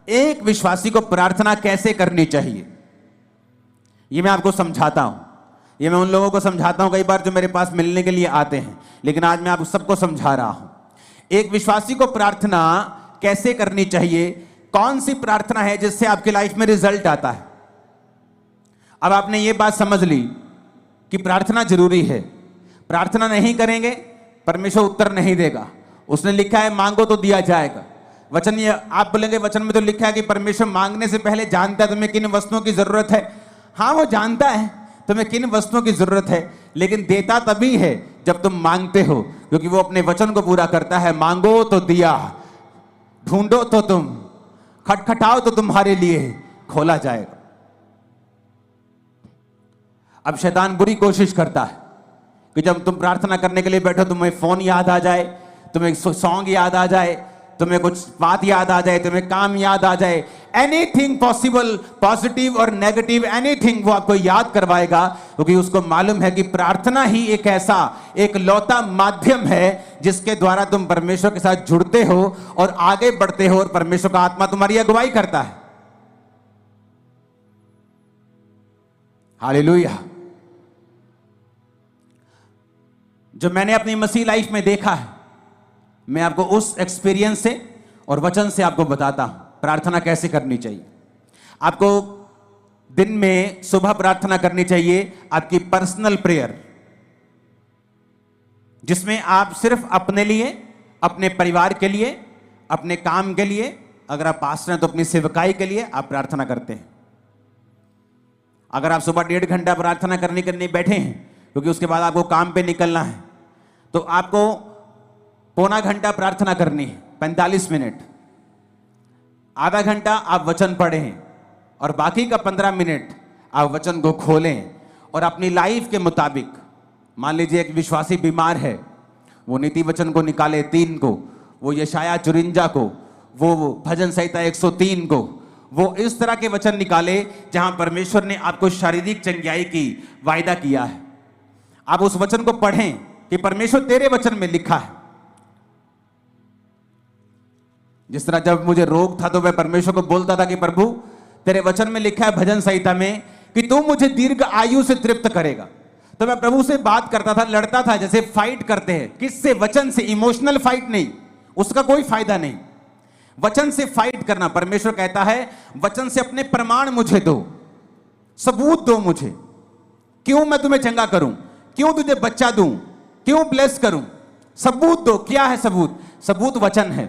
एक विश्वासी को प्रार्थना कैसे करनी चाहिए, ये मैं आपको समझाता हूं। ये मैं उन लोगों को समझाता हूं कई बार जो मेरे पास मिलने के लिए आते हैं, लेकिन आज मैं आप सबको समझा रहा हूं। एक विश्वासी को प्रार्थना कैसे करनी चाहिए, कौन सी प्रार्थना है जिससे आपकी लाइफ में रिजल्ट आता है। अब आपने ये बात समझ ली कि प्रार्थना जरूरी है, प्रार्थना नहीं करेंगे परमेश्वर उत्तर नहीं देगा। उसने लिखा है मांगो तो दिया जाएगा। वचन, ये आप बोलेंगे वचन में तो लिखा है कि परमेश्वर मांगने से पहले जानता है तुम्हें किन वस्तुओं की जरूरत है। हाँ, वो जानता है तुम्हें किन वस्तुओं की जरूरत है, लेकिन देता तभी है जब तुम मांगते हो, क्योंकि वो अपने वचन को पूरा करता है। मांगो तो दिया, ढूंढो तो तुम, खटखटाओ तो तुम्हारे लिए खोला जाएगा। अब शैतान बुरी कोशिश करता है कि जब तुम प्रार्थना करने के लिए बैठो तुम्हें फोन याद आ जाए, तुम्हें सॉन्ग याद आ जाए, तुम्हें कुछ बात याद आ जाए, तुम्हें काम याद आ जाए, एनीथिंग पॉसिबल, पॉजिटिव और नेगेटिव एनीथिंग वो आपको याद करवाएगा, क्योंकि उसको मालूम है कि प्रार्थना ही एक ऐसा एक लौता माध्यम है जिसके द्वारा तुम परमेश्वर के साथ जुड़ते हो और आगे बढ़ते हो और परमेश्वर का आत्मा तुम्हारी अगुवाई करता है। हालेलुया। जो मैंने अपनी मसीह लाइफ में देखा है, मैं आपको उस एक्सपीरियंस से और वचन से आपको बताता हूं प्रार्थना कैसे करनी चाहिए। आपको दिन में सुबह प्रार्थना करनी चाहिए, आपकी पर्सनल प्रेयर, जिसमें आप सिर्फ अपने लिए, अपने परिवार के लिए, अपने काम के लिए, अगर आप पास्टर हैं तो अपनी सेवकाई के लिए आप प्रार्थना करते हैं। अगर आप सुबह 1.5 घंटा प्रार्थना करने के लिए बैठे हैं क्योंकि उसके बाद आपको काम पे निकलना है, तो आपको पौना घंटा प्रार्थना करनी है, 45 मिनट। आधा घंटा आप वचन पढ़ें और बाकी का 15 मिनट आप वचन को खोलें और अपनी लाइफ के मुताबिक, मान लीजिए एक विश्वासी बीमार है, वो नीति वचन को निकाले 3 को, वो यशाया 54 को, वो भजन संहिता 103 को, वो इस तरह के वचन निकाले जहां परमेश्वर ने आपको शारीरिक चंगाई की वायदा किया है। आप उस वचन को पढ़ें कि परमेश्वर तेरे वचन में लिखा है। जिस तरह जब मुझे रोग था तो मैं परमेश्वर को बोलता था कि प्रभु तेरे वचन में लिखा है भजन संहिता में कि तू मुझे दीर्घ आयु से तृप्त करेगा, तो मैं प्रभु से बात करता था, लड़ता था, जैसे फाइट करते हैं। किससे? वचन से। इमोशनल फाइट नहीं, उसका कोई फायदा नहीं। वचन से फाइट करना। परमेश्वर कहता है वचन से अपने प्रमाण मुझे दो, सबूत दो मुझे, क्यों मैं तुम्हें चंगा करूं, क्यों तुझे बच्चा दूं, क्यों ब्लेस करूं, सबूत दो। क्या है सबूत? सबूत वचन है।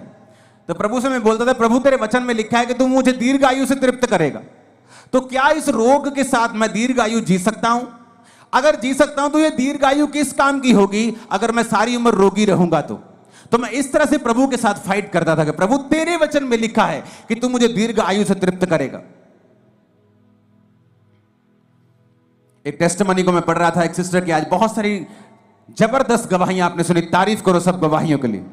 तो प्रभु से मैं बोलता था प्रभु तेरे वचन में लिखा है कि तू मुझे दीर्घ आयु से तृप्त करेगा, तो क्या इस रोग के साथ मैं दीर्घ आयु जी सकता हूं? अगर जी सकता हूं तो ये दीर्घ आयु किस काम की होगी अगर मैं सारी उम्र रोगी रहूंगा? तो मैं इस तरह से प्रभु के साथ फाइट करता था कि प्रभु तेरे वचन में लिखा है कि तू मुझे दीर्घ आयु से तृप्त करेगा। एक टेस्टिमनी को मैं पढ़ रहा था एक सिस्टर की, आज बहुत सारी जबरदस्त गवाहियां आपने सुनी, तारीफ करो सब गवाहियों के लिए।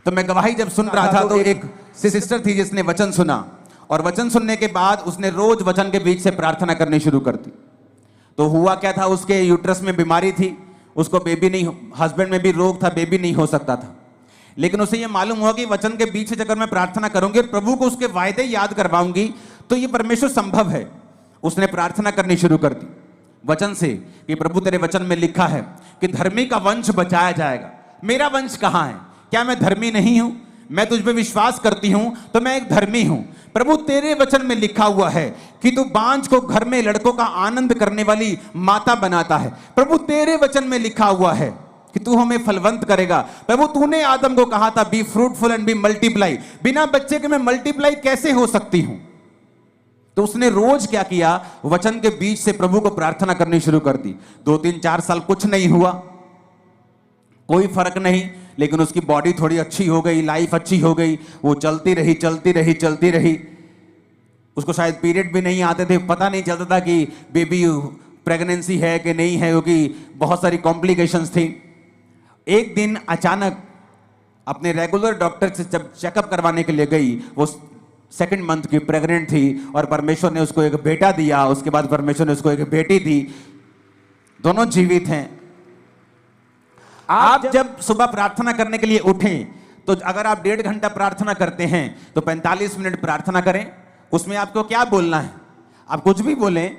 तो मैं गवाही जब सुन रहा था तो एक सिस्टर थी जिसने वचन सुना, और वचन सुनने के बाद उसने रोज वचन के बीच से प्रार्थना करनी शुरू कर दी। तो हुआ क्या था, उसके यूट्रस में बीमारी थी, उसको बेबी नहीं, हस्बैंड में भी रोग था, बेबी नहीं हो सकता था। लेकिन उसे यह मालूम हुआ कि वचन के बीच से अगर मैं प्रार्थना करूंगी और प्रभु को उसके वायदे याद करवाऊंगी तो ये परमेश्वर संभव है। उसने प्रार्थना करनी शुरू कर दी वचन से कि प्रभु तेरे वचन में लिखा है कि धर्मी का वंश बचाया जाएगा। मेरा वंश कहां है? क्या मैं धर्मी नहीं हूं? मैं तुझ पे विश्वास करती हूं तो मैं एक धर्मी हूं। प्रभु तेरे वचन में लिखा हुआ है कि तू बांझ को घर में लड़कों का आनंद करने वाली माता बनाता है। प्रभु तेरे वचन में लिखा हुआ है कि तू हमें फलवंत करेगा। प्रभु तूने आदम को कहा था be fruitful and be multiply. बिना बच्चे के मैं मल्टीप्लाई कैसे हो सकती हूं? तो उसने रोज क्या किया, वचन के बीच से प्रभु को प्रार्थना करनी शुरू कर दी। 2, 3, 4 साल कुछ नहीं हुआ, कोई फर्क नहीं, लेकिन उसकी बॉडी थोड़ी अच्छी हो गई, लाइफ अच्छी हो गई, वो चलती रही चलती रही चलती रही। उसको शायद पीरियड भी नहीं आते थे, पता नहीं चलता था कि बेबी प्रेगनेंसी है कि नहीं है, क्योंकि बहुत सारी कॉम्प्लिकेशंस थी। एक दिन अचानक अपने रेगुलर डॉक्टर से जब चेकअप करवाने के लिए गई, वो 2nd मंथ की प्रेग्नेंट थी और परमेश्वर ने उसको एक बेटा दिया। उसके बाद परमेश्वर ने उसको एक बेटी दी, दोनों जीवित हैं। आप जब सुबह प्रार्थना करने के लिए उठें तो अगर आप 1.5 घंटा प्रार्थना करते हैं तो 45 मिनट प्रार्थना करें। उसमें आपको क्या बोलना है? आप कुछ भी बोलें,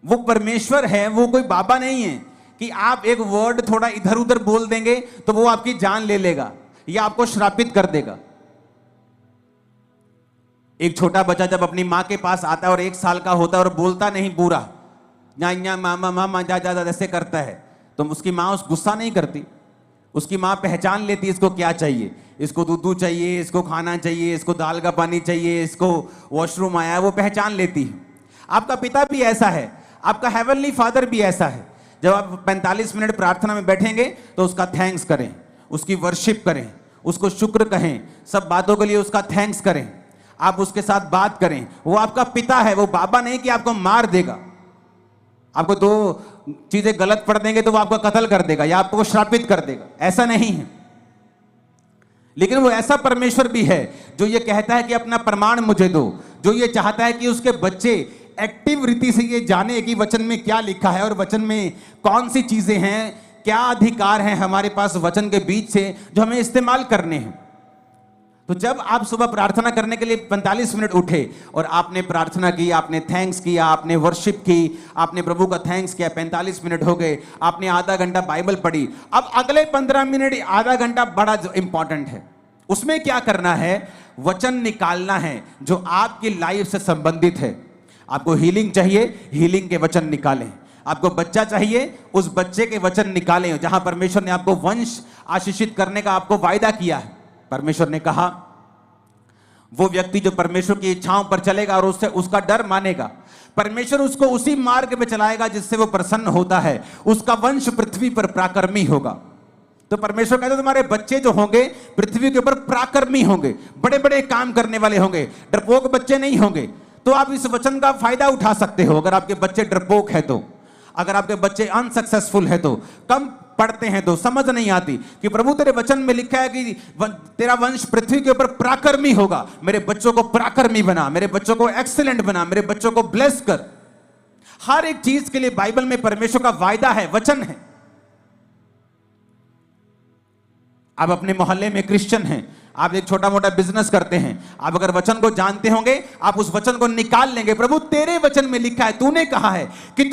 वो परमेश्वर है, वो कोई बाबा नहीं है कि आप एक वर्ड थोड़ा इधर उधर बोल देंगे तो वो आपकी जान ले लेगा या आपको श्रापित कर देगा। एक छोटा बच्चा जब अपनी मां के पास आता है और 1 साल का होता है और बोलता नहीं पूरा, या मामा मामा जा जा ऐसे करता है, तो उसकी मां उस गुस्सा नहीं करती। उसकी मां पहचान लेती है इसको क्या चाहिए, इसको दूध चाहिए, इसको खाना चाहिए, इसको दाल का पानी चाहिए, इसको वॉशरूम आया है, वो पहचान लेती है। आपका पिता भी ऐसा है, आपका हेवनली फादर भी ऐसा है। जब आप 45 मिनट प्रार्थना में बैठेंगे तो उसका थैंक्स करें, उसकी वर्शिप करें, उसको शुक्र कहें, सब बातों के लिए उसका थैंक्स करें, आप उसके साथ बात करें। वो आपका पिता है, वो बाबा नहीं कि आपको मार देगा। आपको 2 चीजें गलत पढ़ देंगे तो वो आपका कत्ल कर देगा या आपको श्रापित कर देगा, ऐसा नहीं है। लेकिन वो ऐसा परमेश्वर भी है जो ये कहता है कि अपना प्रमाण मुझे दो, जो ये चाहता है कि उसके बच्चे एक्टिव रीति से ये जाने कि वचन में क्या लिखा है और वचन में कौन सी चीजें हैं, क्या अधिकार हैं हमारे पास वचन के बीच से जो हमें इस्तेमाल करने हैं। तो जब आप सुबह प्रार्थना करने के लिए 45 मिनट उठे और आपने प्रार्थना की, आपने थैंक्स किया, आपने वर्शिप की, आपने प्रभु का थैंक्स किया, 45 मिनट हो गए, आपने आधा घंटा बाइबल पढ़ी। अब अगले 15 मिनट, आधा घंटा बड़ा इंपॉर्टेंट है। उसमें क्या करना है? वचन निकालना है जो आपकी लाइफ से संबंधित है। आपको हीलिंग चाहिए, हीलिंग के वचन निकालें। आपको बच्चा चाहिए, उस बच्चे के वचन निकालें। जहां परमेश्वर ने आपको वंश आशीषित करने का आपको वायदा किया है, परमेश्वर ने कहा वो व्यक्ति जो परमेश्वर की इच्छाओं पर चलेगा और उससे उसका डर मानेगा, परमेश्वर उसको उसी मार्ग पे चलाएगा जिससे वो प्रसन्न होता है, उसका वंश पृथ्वी पर पराक्रमी होगा। तो परमेश्वर कहते तुम्हारे बच्चे जो होंगे पृथ्वी के ऊपर पराक्रमी होंगे, बड़े बड़े काम करने वाले होंगे, डरपोक बच्चे नहीं होंगे। तो आप इस वचन का फायदा उठा सकते हो। अगर आपके बच्चे डरपोक है तो, अगर आपके बच्चे अनसक्सेसफुल है तो, कम पढ़ते हैं तो, समझ नहीं आती कि प्रभु तेरे वचन में लिखा है कि तेरा वंश पृथ्वी के ऊपर पराक्रमी होगा, मेरे बच्चों को पराक्रमी बना, मेरे बच्चों को एक्सीलेंट बना, मेरे बच्चों को ब्लेस कर। हर एक चीज के लिए बाइबल में परमेश्वर का वायदा है, वचन है। आप अपने मोहल्ले में क्रिश्चियन हैं, आप एक छोटा मोटा बिजनेस करते हैं, आप अगर वचन को जानते होंगे आप उस वचन को निकाल लेंगे। प्रभु तेरे वचन में लिखा है, तूने कहा है कि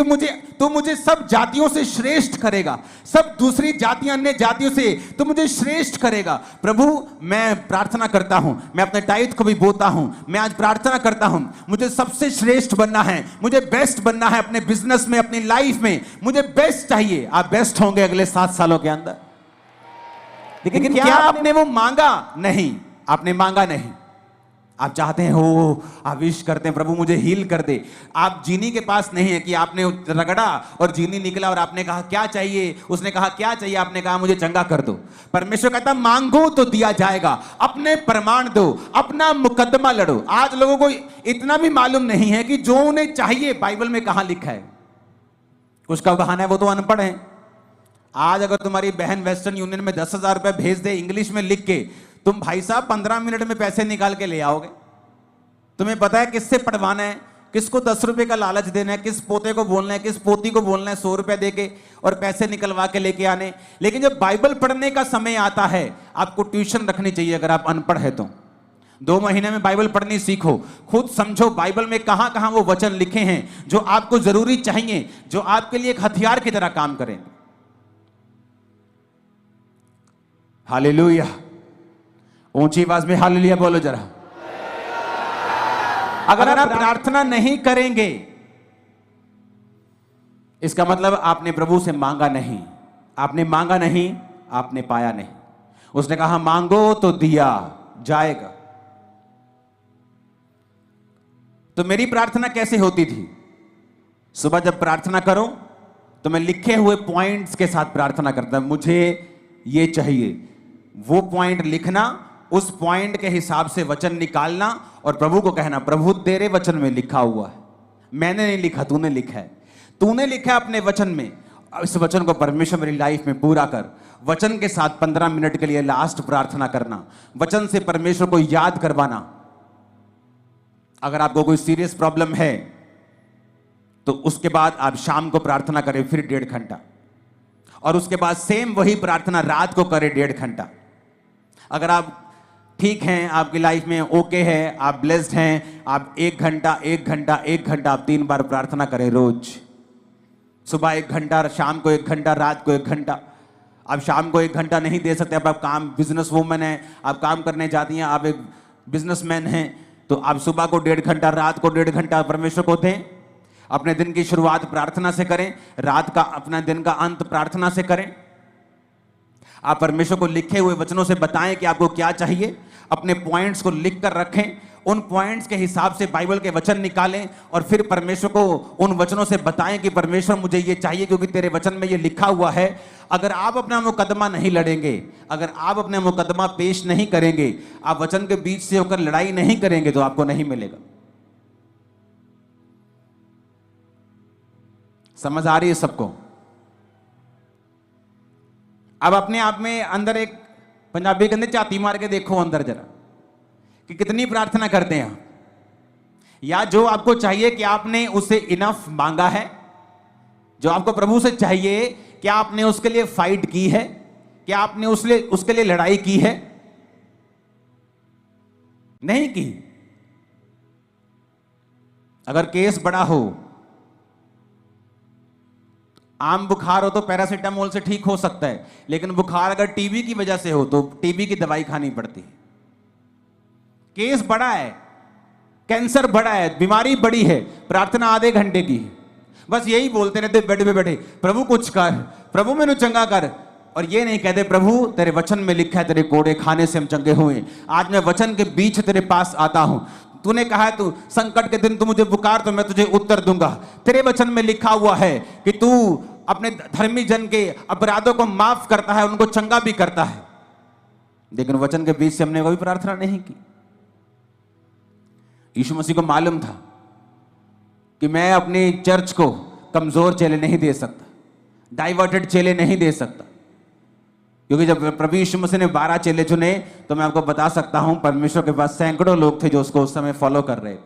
तू मुझे सब जातियों से श्रेष्ठ करेगा, सब दूसरी जातियां अन्य जातियों से तू मुझे श्रेष्ठ करेगा। प्रभु मैं प्रार्थना करता हूं, मैं अपने टाइट को भी बोता हूं, मैं आज प्रार्थना करता हूं, मुझे सबसे श्रेष्ठ बनना है, मुझे बेस्ट बनना है अपने बिजनेस में, अपनी लाइफ में मुझे बेस्ट चाहिए। आप बेस्ट होंगे अगले 7 सालों के अंदर। लेकिन क्या आपने वो मांगा? नहीं, आपने मांगा नहीं। आप चाहते हैं हो, आप विश करते हैं प्रभु मुझे हील कर दे। आप जीनी के पास नहीं है कि आपने रगड़ा और जीनी निकला और आपने कहा क्या चाहिए, उसने कहा क्या चाहिए, आपने कहा मुझे चंगा कर दो। परमेश्वर कहता मांगो तो दिया जाएगा, अपने प्रमाण दो, अपना मुकदमा लड़ो। आज लोगों को इतना भी मालूम नहीं है कि जो उन्हें चाहिए बाइबल में कहां लिखा है। कुछ का बहाना है वो तो अनपढ़ है। आज अगर तुम्हारी बहन वेस्टर्न यूनियन में 10,000 रुपए भेज दे इंग्लिश में लिख के, तुम भाई साहब 15 मिनट में पैसे निकाल के ले आओगे। तुम्हें पता है किससे पढ़वाना है, किसको 10 रुपए का लालच देना है, किस पोते को बोलना है, किस पोती को बोलना है 100 रुपए देके और पैसे निकलवा के लेके आने। लेकिन जब बाइबल पढ़ने का समय आता है, आपको ट्यूशन रखनी चाहिए अगर आप अनपढ़ है तो। 2 महीने में बाइबल पढ़नी सीखो, खुद समझो बाइबल में कहां कहां वो वचन लिखे हैं जो आपको जरूरी चाहिए, जो आपके लिए एक हथियार की तरह काम करें। हालेलुया, ऊंची आवाज में हालेलुया बोलो जरा। अगर आप प्रार्थना नहीं करेंगे इसका मतलब आपने प्रभु से मांगा नहीं, आपने मांगा नहीं, आपने पाया नहीं। उसने कहा मांगो तो दिया जाएगा। तो मेरी प्रार्थना कैसे होती थी? सुबह जब प्रार्थना करो तो मैं लिखे हुए पॉइंट्स के साथ प्रार्थना करता, मुझे ये चाहिए, वो पॉइंट लिखना, उस पॉइंट के हिसाब से वचन निकालना और प्रभु को कहना प्रभु तेरे वचन में लिखा हुआ है, मैंने नहीं लिखा, तूने लिखा है, तूने लिखा है अपने वचन में, इस वचन को परमेश्वर मेरी लाइफ में पूरा कर। वचन के साथ 15 मिनट के लिए लास्ट प्रार्थना करना, वचन से परमेश्वर को याद करवाना। अगर आपको कोई सीरियस प्रॉब्लम है तो उसके बाद आप शाम को प्रार्थना करें फिर 1.5 घंटा, और उसके बाद सेम वही प्रार्थना रात को करें 1.5 घंटा। अगर आप ठीक हैं, आपकी लाइफ में ओके है, आप ब्लेस्ड हैं, आप 1 घंटा आप 3 बार प्रार्थना करें रोज। सुबह 1 घंटा, शाम को 1 घंटा, रात को 1 घंटा। आप शाम को 1 घंटा नहीं दे सकते, अब आप काम, बिजनेस वूमन है, आप काम करने जाती हैं, आप एक बिजनेसमैन हैं, तो आप सुबह को 1.5 घंटा, रात को 1.5 घंटा परमेश्वर को दें। अपने दिन की शुरुआत प्रार्थना से करें, रात का अपना दिन का अंत प्रार्थना से करें। आप परमेश्वर को लिखे हुए वचनों से बताएं कि आपको क्या चाहिए। अपने पॉइंट्स को लिख कर रखें, उन पॉइंट्स के हिसाब से बाइबल के वचन निकालें और फिर परमेश्वर को उन वचनों से बताएं कि परमेश्वर मुझे ये चाहिए क्योंकि तेरे वचन में ये लिखा हुआ है। अगर आप अपना मुकदमा नहीं लड़ेंगे, अगर आप अपने मुकदमा पेश नहीं करेंगे, आप वचन के बीच से होकर लड़ाई नहीं करेंगे तो आपको नहीं मिलेगा। समझ आ रही है सबको? अब अपने आप में अंदर एक पंजाबी कहते झाती मार के देखो अंदर जरा कि कितनी प्रार्थना करते हैं आप, या जो आपको चाहिए कि आपने उसे इनफ मांगा है। जो आपको प्रभु से चाहिए, क्या आपने उसके लिए फाइट की है? क्या आपने उसके लिए लड़ाई की है? नहीं की। अगर केस बड़ा हो, आम बुखार हो तो पैरासीटामोल से ठीक हो सकता है, लेकिन बुखार अगर टीबी की वजह से हो तो टीबी की दवाई खानी पड़ती है। केस बड़ा है, कैंसर बड़ा है, बीमारी बड़ी है, प्रार्थना आधे घंटे की है। बस यही बोलते रहते बेड पे बैठे, प्रभु कुछ कर, प्रभु मैंने चंगा कर। और ये नहीं कहते प्रभु तेरे वचन में लिखा है तेरे कोड़े खाने से हम चंगे हुए। आज मैं वचन के बीच तेरे पास आता हूं। तूने कहा है तू संकट के दिन तू मुझे पुकार तो मैं तुझे उत्तर दूंगा। तेरे वचन में लिखा हुआ है कि तू अपने धर्मी जन के अपराधों को माफ करता है, उनको चंगा भी करता है। लेकिन वचन के बीच से हमने कोई प्रार्थना नहीं की। यीशु मसीह को मालूम था कि मैं अपनी चर्च को कमजोर चेले नहीं दे सकता, डाइवर्टेड चेले नहीं दे सकता, क्योंकि जब प्रभु यीशु मसीह ने 12 चेले चुने तो मैं आपको बता सकता हूं परमेश्वर के पास सैकड़ों लोग थे जो उसको उस समय फॉलो कर रहे थे।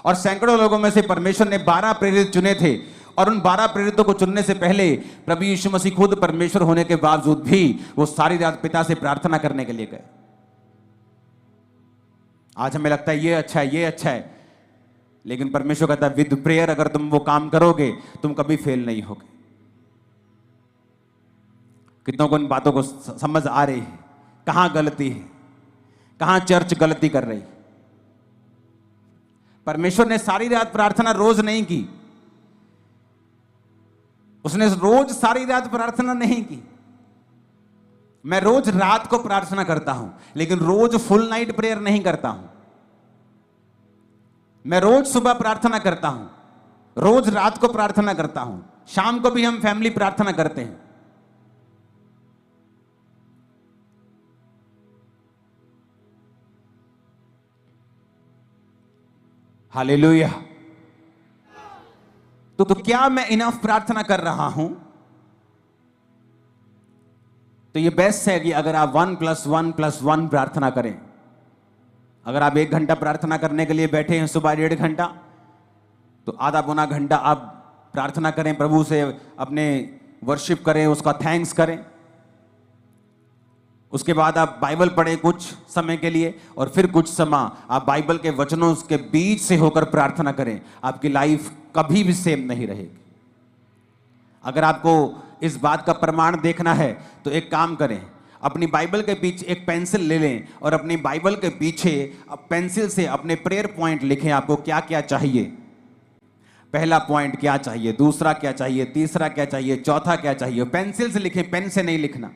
और सैकड़ों लोगों में से परमेश्वर ने 12 प्रेरित चुने थे, और उन 12 प्रेरितों को चुनने से पहले प्रभु यीशु मसीह खुद परमेश्वर होने के बावजूद भी वो सारी रात पिता से प्रार्थना करने के लिए गए। आज हमें लगता है ये अच्छा है, ये अच्छा है, लेकिन परमेश्वर कहता है विद प्रेयर अगर तुम वो काम करोगे तुम कभी फेल नहीं होगे। कितनों को इन बातों को समझ आ रही है? कहां गलती है, कहां चर्च गलती कर रही? परमेश्वर ने सारी रात प्रार्थना रोज नहीं की, उसने रोज सारी रात प्रार्थना नहीं की। मैं रोज रात को प्रार्थना करता हूं, लेकिन रोज फुल नाइट प्रेयर नहीं करता हूं। मैं रोज सुबह प्रार्थना करता हूं, रोज रात को प्रार्थना करता हूं, शाम को भी हम फैमिली प्रार्थना करते हैं। हालेलुया। तो क्या मैं इनफ प्रार्थना कर रहा हूं? तो ये बेस्ट है कि अगर आप 1+1+1 प्रार्थना करें। अगर आप 1 घंटा प्रार्थना करने के लिए बैठे हैं सुबह 1.5 घंटा, तो आधा पौना घंटा आप प्रार्थना करें, प्रभु से अपने वर्शिप करें, उसका थैंक्स करें। उसके बाद आप बाइबल पढ़ें कुछ समय के लिए, और फिर कुछ समय आप बाइबल के वचनों के बीच से होकर प्रार्थना करें। आपकी लाइफ कभी भी सेम नहीं रहेगी। अगर आपको इस बात का प्रमाण देखना है तो एक काम करें, अपनी बाइबल के पीछे एक पेंसिल ले लें और अपनी बाइबल के पीछे पेंसिल से अपने प्रेयर पॉइंट लिखें। आपको क्या क्या चाहिए? पहला पॉइंट क्या चाहिए, दूसरा क्या चाहिए, तीसरा क्या चाहिए, चौथा क्या चाहिए। पेंसिल से लिखें, पेन से नहीं लिखना।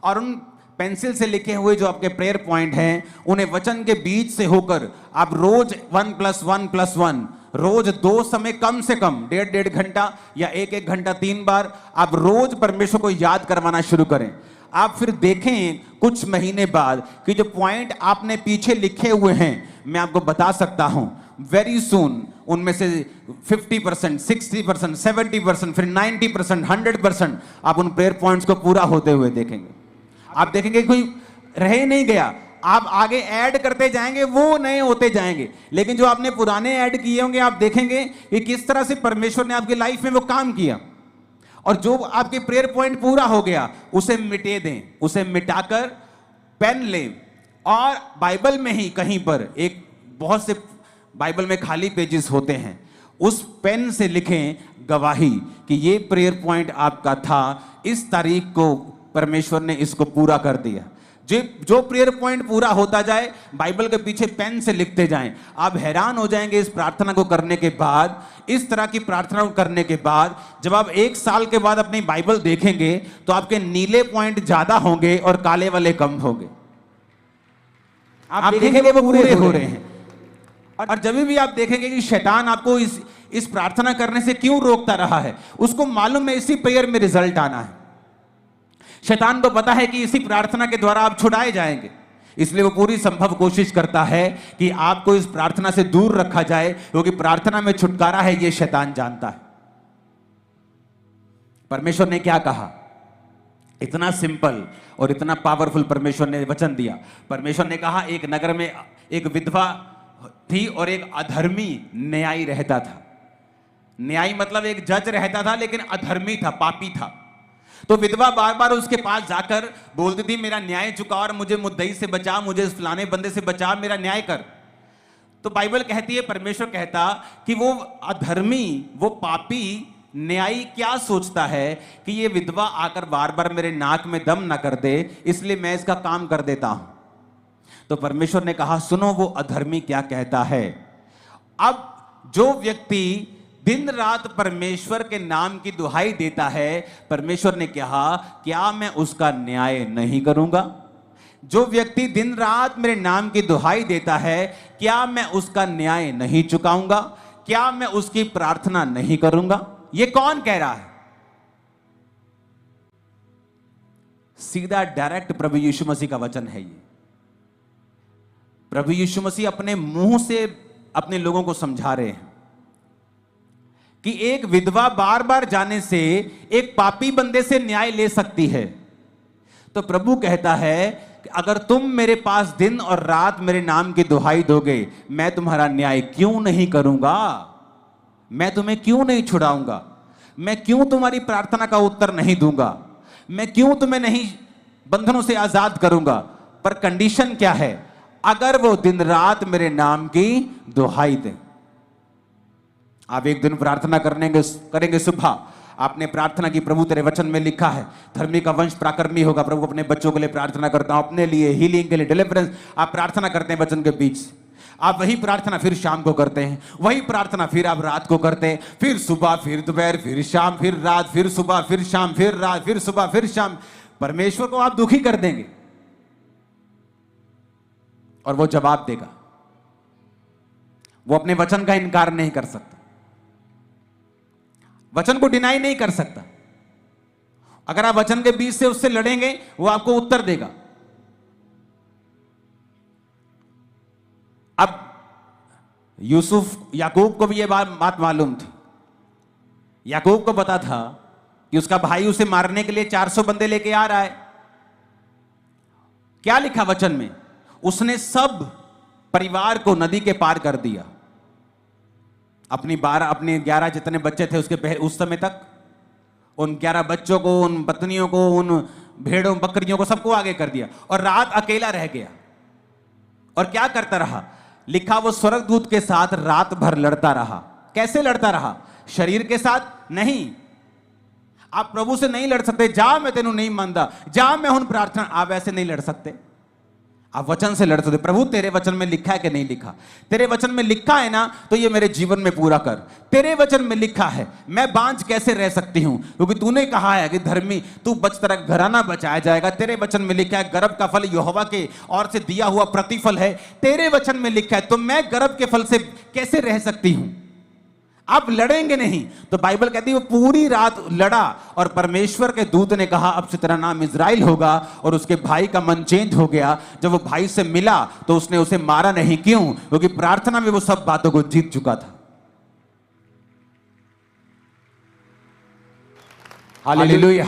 और उन पेंसिल से लिखे हुए जो आपके प्रेयर पॉइंट हैं, उन्हें वचन के बीच से होकर आप रोज 1+1+1 रोज 2 समय कम से कम 1.5 घंटा या 1 घंटा 3 बार आप रोज परमेश्वर को याद करवाना शुरू करें। आप फिर देखें कुछ महीने बाद कि जो पॉइंट आपने पीछे लिखे हुए हैं, मैं आपको बता सकता हूं वेरी सून उनमें से 50%, 60%, 70%, फिर 90%, 100% आप उन प्रेयर पॉइंट्स को पूरा होते हुए देखेंगे। आप देखेंगे कोई रह नहीं गया, आप आगे ऐड करते जाएंगे, वो नए होते जाएंगे। लेकिन जो आपने पुराने ऐड किए होंगे, आप देखेंगे कि किस तरह से परमेश्वर ने आपकी लाइफ में वो काम किया। और जो आपके प्रेयर पॉइंट पूरा हो गया, उसे मिटे दें, उसे मिटाकर पेन लें और बाइबल में ही कहीं पर एक बहुत से बाइबल में खाली पेजेस होते हैं, उस पेन से लिखें गवाही कि ये प्रेयर पॉइंट आपका था, इस तारीख को परमेश्वर ने इसको पूरा कर दिया। जो प्रेयर पॉइंट पूरा होता जाए बाइबल के पीछे पेन से लिखते जाएं। आप हैरान हो जाएंगे इस प्रार्थना को करने के बाद, इस तरह की प्रार्थना को करने के बाद जब आप 1 साल के बाद अपनी बाइबल देखेंगे तो आपके नीले पॉइंट ज्यादा होंगे और काले वाले कम होंगे। आप देखेंगे वो पूरे हो रहे हैं। और जब भी आप देखेंगे कि शैतान आपको इस प्रार्थना करने से क्यों रोकता रहा है, उसको मालूम है इसी प्रेयर में रिजल्ट आना है। शैतान को पता है कि इसी प्रार्थना के द्वारा आप छुड़ाए जाएंगे, इसलिए वो पूरी संभव कोशिश करता है कि आपको इस प्रार्थना से दूर रखा जाए, क्योंकि प्रार्थना में छुटकारा है ये शैतान जानता है। परमेश्वर ने क्या कहा, इतना सिंपल और इतना पावरफुल परमेश्वर ने वचन दिया। परमेश्वर ने कहा एक नगर में एक विधवा थी और एक अधर्मी न्यायी रहता था। न्यायी मतलब एक जज रहता था, लेकिन अधर्मी था, पापी था। तो विधवा बार बार उसके पास जाकर बोलती थी मेरा न्याय चुका और मुझे मुद्दई से बचा, मुझे इस फलाने बंदे से बचा, मेरा न्याय कर। तो बाइबल कहती है, परमेश्वर कहता कि वो अधर्मी, वो पापी न्यायी क्या सोचता है कि ये विधवा आकर बार बार मेरे नाक में दम ना कर दे, इसलिए मैं इसका काम कर देता हूं। तो परमेश्वर ने कहा सुनो वो अधर्मी क्या कहता है। अब जो व्यक्ति दिन रात परमेश्वर के नाम की दुहाई देता है, परमेश्वर ने कहा क्या मैं उसका न्याय नहीं करूंगा? जो व्यक्ति दिन रात मेरे नाम की दुहाई देता है, क्या मैं उसका न्याय नहीं चुकाऊंगा? क्या मैं उसकी प्रार्थना नहीं करूंगा? ये कौन कह रहा है? सीधा डायरेक्ट प्रभु यीशु मसीह का वचन है ये। प्रभु यीशु मसीह अपने मुंह से अपने लोगों को समझा रहे हैं कि एक विधवा बार बार जाने से एक पापी बंदे से न्याय ले सकती है। तो प्रभु कहता है कि अगर तुम मेरे पास दिन और रात मेरे नाम की दुहाई दोगे, मैं तुम्हारा न्याय क्यों नहीं करूंगा? मैं तुम्हें क्यों नहीं छुड़ाऊंगा? मैं क्यों तुम्हारी प्रार्थना का उत्तर नहीं दूंगा? मैं क्यों तुम्हें नहीं बंधनों से आजाद करूंगा? पर कंडीशन क्या है? अगर वो दिन रात मेरे नाम की दुहाई दे। आप एक दिन प्रार्थना करेंगे सुबह, आपने प्रार्थना की प्रभु तेरे वचन में लिखा है धर्मी का वंश पराक्रमी होगा। प्रभु अपने बच्चों के लिए प्रार्थना करता हूं, अपने लिए हीलिंग के लिए, डिलीवरेंस। आप प्रार्थना करते हैं वचन के बीच, आप वही प्रार्थना फिर शाम को करते हैं, वही प्रार्थना फिर आप रात को करते हैं, फिर सुबह, फिर दोपहर, फिर शाम, फिर रात, फिर सुबह, फिर शाम, फिर रात, फिर सुबह, फिर शाम। परमेश्वर को आप दुखी कर देंगे और वो जवाब देगा। वो अपने वचन का इनकार नहीं कर सकता, वचन को डिनाई नहीं कर सकता। अगर आप वचन के बीच से उससे लड़ेंगे, वो आपको उत्तर देगा। अब याकूब को भी यह बात मालूम थी। याकूब को पता था कि उसका भाई उसे मारने के लिए 400 बंदे लेके आ रहा है। क्या लिखा वचन में? उसने सब परिवार को नदी के पार कर दिया। अपने 11 जितने बच्चे थे उसके उस समय तक, उन 11 बच्चों को, उन पत्नियों को, उन भेड़ों बकरियों को, सबको आगे कर दिया और रात अकेला रह गया। और क्या करता रहा? लिखा वो स्वर्गदूत के साथ रात भर लड़ता रहा। कैसे लड़ता रहा? शरीर के साथ नहीं। आप प्रभु से नहीं लड़ सकते, जा मैं तेनू नहीं मानता, जा मैं हूं प्रार्थना। आप ऐसे नहीं लड़ सकते, आप वचन से लड़ सकते। प्रभु तेरे वचन में लिखा है कि नहीं लिखा? तेरे वचन में लिखा है ना, तो ये मेरे जीवन में पूरा कर। तेरे वचन में लिखा है, मैं बांझ कैसे रह सकती हूं? क्योंकि तूने कहा है कि धर्मी तू बच, तेरा घराना बचाया जाएगा। तेरे वचन में लिखा है गर्भ का फल यहोवा के और से दिया हुआ प्रतिफल है। तेरे वचन में लिखा है, तो मैं गर्भ के फल से कैसे रह सकती हूं? आप लड़ेंगे नहीं। तो बाइबल कहती है वो पूरी रात लड़ा और परमेश्वर के दूत ने कहा अब से तेरा नाम इज़राइल होगा। और उसके भाई का मन चेंज हो गया। जब वो भाई से मिला तो उसने उसे मारा नहीं। क्यों? क्योंकि प्रार्थना में वो सब बातों को जीत चुका था। हालेलुया।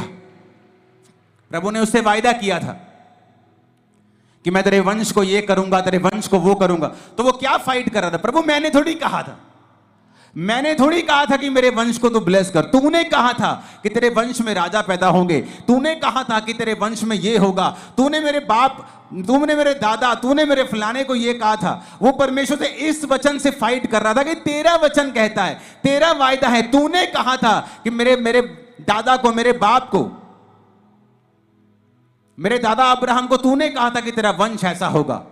प्रभु ने उससे वायदा किया था कि मैं तेरे वंश को ये करूंगा, तेरे वंश को वो करूंगा। तो वो क्या फाइट कर रहा था? प्रभु मैंने थोड़ी कहा था, मैंने थोड़ी कहा था कि मेरे वंश को तू ब्लेस कर। तूने कहा था कि तेरे वंश में राजा पैदा होंगे। तूने कहा था कि तेरे वंश में ये होगा। तूने मेरे बाप, तूने मेरे दादा, तूने मेरे फलाने को ये कहा था। वो परमेश्वर से इस वचन से फाइट कर रहा था कि तेरा वचन कहता है, तेरा वायदा है। तूने कहा था कि मेरे दादा को, मेरे बाप को, मेरे दादा अब्राहम को तूने कहा था कि तेरा वंश ऐसा होगा।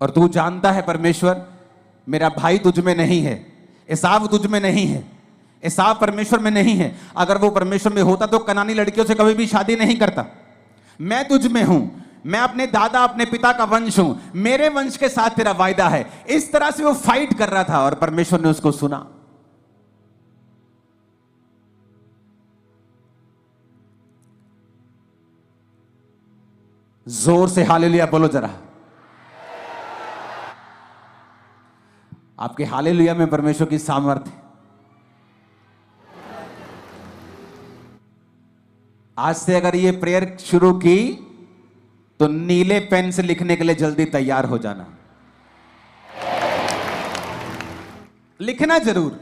और तू जानता है परमेश्वर, मेरा भाई तुझ में नहीं है, एसाव तुझ में नहीं है, एसाव परमेश्वर में नहीं है। अगर वो परमेश्वर में होता तो कनानी लड़कियों से कभी भी शादी नहीं करता। मैं तुझ में हूं, मैं अपने दादा, अपने पिता का वंश हूं, मेरे वंश के साथ तेरा वायदा है। इस तरह से वो फाइट कर रहा था और परमेश्वर ने उसको सुना। जोर से हालेलुया बोलो जरा। आपके हालेलुया में परमेश्वर की सामर्थ्य। आज से अगर ये प्रेयर शुरू की तो नीले पेन से लिखने के लिए जल्दी तैयार हो जाना। लिखना जरूर,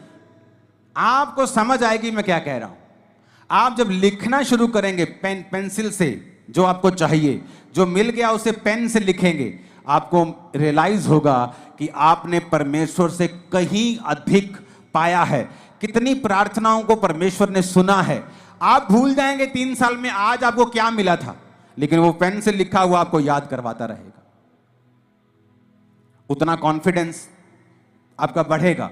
आपको समझ आएगी मैं क्या कह रहा हूं। आप जब लिखना शुरू करेंगे पेंसिल से, जो आपको चाहिए, जो मिल गया उसे पेन से लिखेंगे, आपको रियलाइज होगा कि आपने परमेश्वर से कहीं अधिक पाया है। कितनी प्रार्थनाओं को परमेश्वर ने सुना है। आप भूल जाएंगे 3 साल में आज आपको क्या मिला था, लेकिन वो पेन से लिखा हुआ आपको याद करवाता रहेगा। उतना कॉन्फिडेंस आपका बढ़ेगा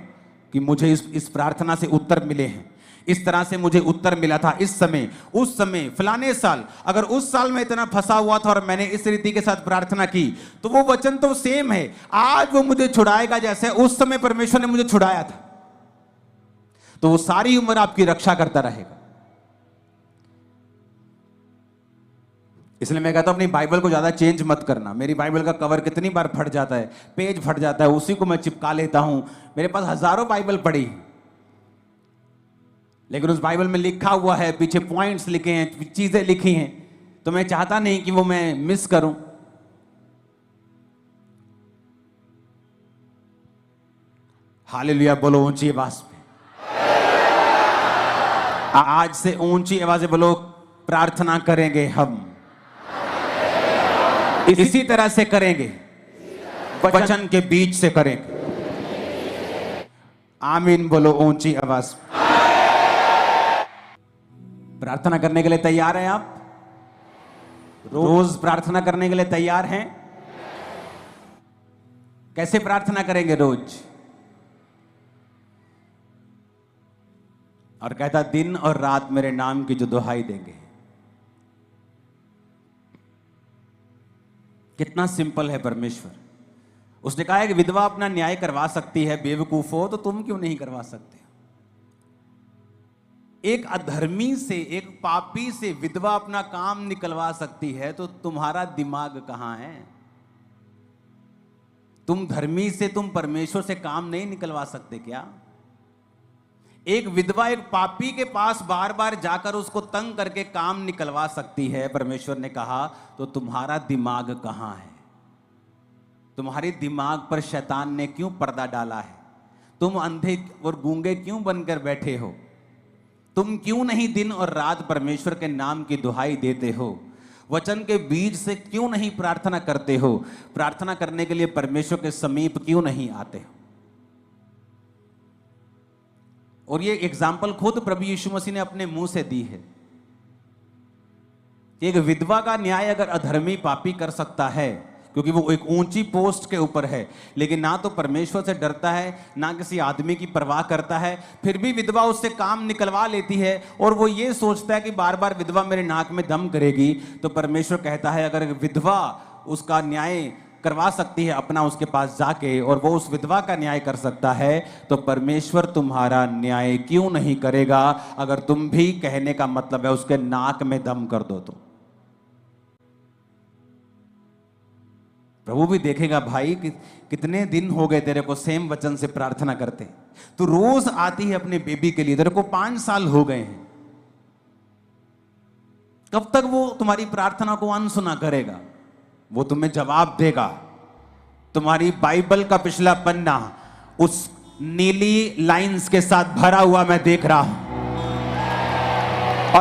कि मुझे इस प्रार्थना से उत्तर मिले हैं, इस तरह से मुझे उत्तर मिला था इस समय, उस समय, फलाने साल। अगर उस साल में इतना फंसा हुआ था और मैंने इस रीति के साथ प्रार्थना की, तो वो वचन तो सेम है। आज वो मुझे छुड़ाएगा जैसे उस समय परमेश्वर ने मुझे छुड़ाया था। तो वो सारी उम्र आपकी रक्षा करता रहेगा। इसलिए मैं कहता हूं अपनी बाइबल को ज्यादा चेंज मत करना। मेरी बाइबल का कवर कितनी बार फट जाता है, पेज फट जाता है, उसी को मैं चिपका लेता हूं। मेरे पास हजारों बाइबल पड़ी, लेकिन उस बाइबल में लिखा हुआ है, पीछे पॉइंट्स लिखे हैं, चीजें लिखी हैं, तो मैं चाहता नहीं कि वो मैं मिस करूं। हालेलुया बोलो ऊंची आवाज में। आज से ऊंची आवाज में बोलो, प्रार्थना करेंगे हम इसी तरह से करेंगे, वचन के बीच से करेंगे। आमीन बोलो ऊंची आवाज। प्रार्थना करने के लिए तैयार हैं आप? रोज प्रार्थना करने के लिए तैयार हैं? कैसे प्रार्थना करेंगे रोज? और कहता दिन और रात मेरे नाम की जो दुहाई देंगे। कितना सिंपल है परमेश्वर। उसने कहा है कि विधवा अपना न्याय करवा सकती है, बेवकूफो तो तुम क्यों नहीं करवा सकते? एक अधर्मी से, एक पापी से विधवा अपना काम निकलवा सकती है, तो तुम्हारा दिमाग कहां है? तुम धर्मी से, तुम परमेश्वर से काम नहीं निकलवा सकते क्या? एक विधवा एक पापी के पास बार बार जाकर उसको तंग करके काम निकलवा सकती है, परमेश्वर ने कहा, तो तुम्हारा दिमाग कहां है? तुम्हारे दिमाग पर शैतान ने क्यों पर्दा डाला है? तुम अंधे और गूंगे क्यों बनकर बैठे हो? तुम क्यों नहीं दिन और रात परमेश्वर के नाम की दुहाई देते हो? वचन के बीज से क्यों नहीं प्रार्थना करते हो? प्रार्थना करने के लिए परमेश्वर के समीप क्यों नहीं आते हो? और ये एग्जाम्पल खुद प्रभु यीशु मसीह ने अपने मुंह से दी है। एक विधवा का न्याय अगर अधर्मी पापी कर सकता है, क्योंकि वो एक ऊंची पोस्ट के ऊपर है, लेकिन ना तो परमेश्वर से डरता है, ना किसी आदमी की परवाह करता है, फिर भी विधवा उससे काम निकलवा लेती है और वो ये सोचता है कि बार बार विधवा मेरे नाक में दम करेगी, तो परमेश्वर कहता है अगर विधवा उसका न्याय करवा सकती है अपना उसके पास जाके, और वो उस विधवा का न्याय कर सकता है, तो परमेश्वर तुम्हारा न्याय क्यों नहीं करेगा? अगर तुम भी कहने का मतलब है उसके नाक में दम कर दो तो प्रभु भी देखेगा, भाई कितने दिन हो गए तेरे को सेम वचन से प्रार्थना करते, तू रोज आती है अपने बेबी के लिए, तेरे को 5 साल हो गए हैं, कब तक वो तुम्हारी प्रार्थना को अनसुना करेगा? वो तुम्हें जवाब देगा। तुम्हारी बाइबल का पिछला पन्ना नीली लाइंस के साथ भरा हुआ मैं देख रहा हूं,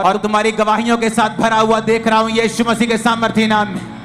और तुम्हारी गवाहियों के साथ भरा हुआ देख रहा हूं, यीशु मसीह के सामर्थी नाम में।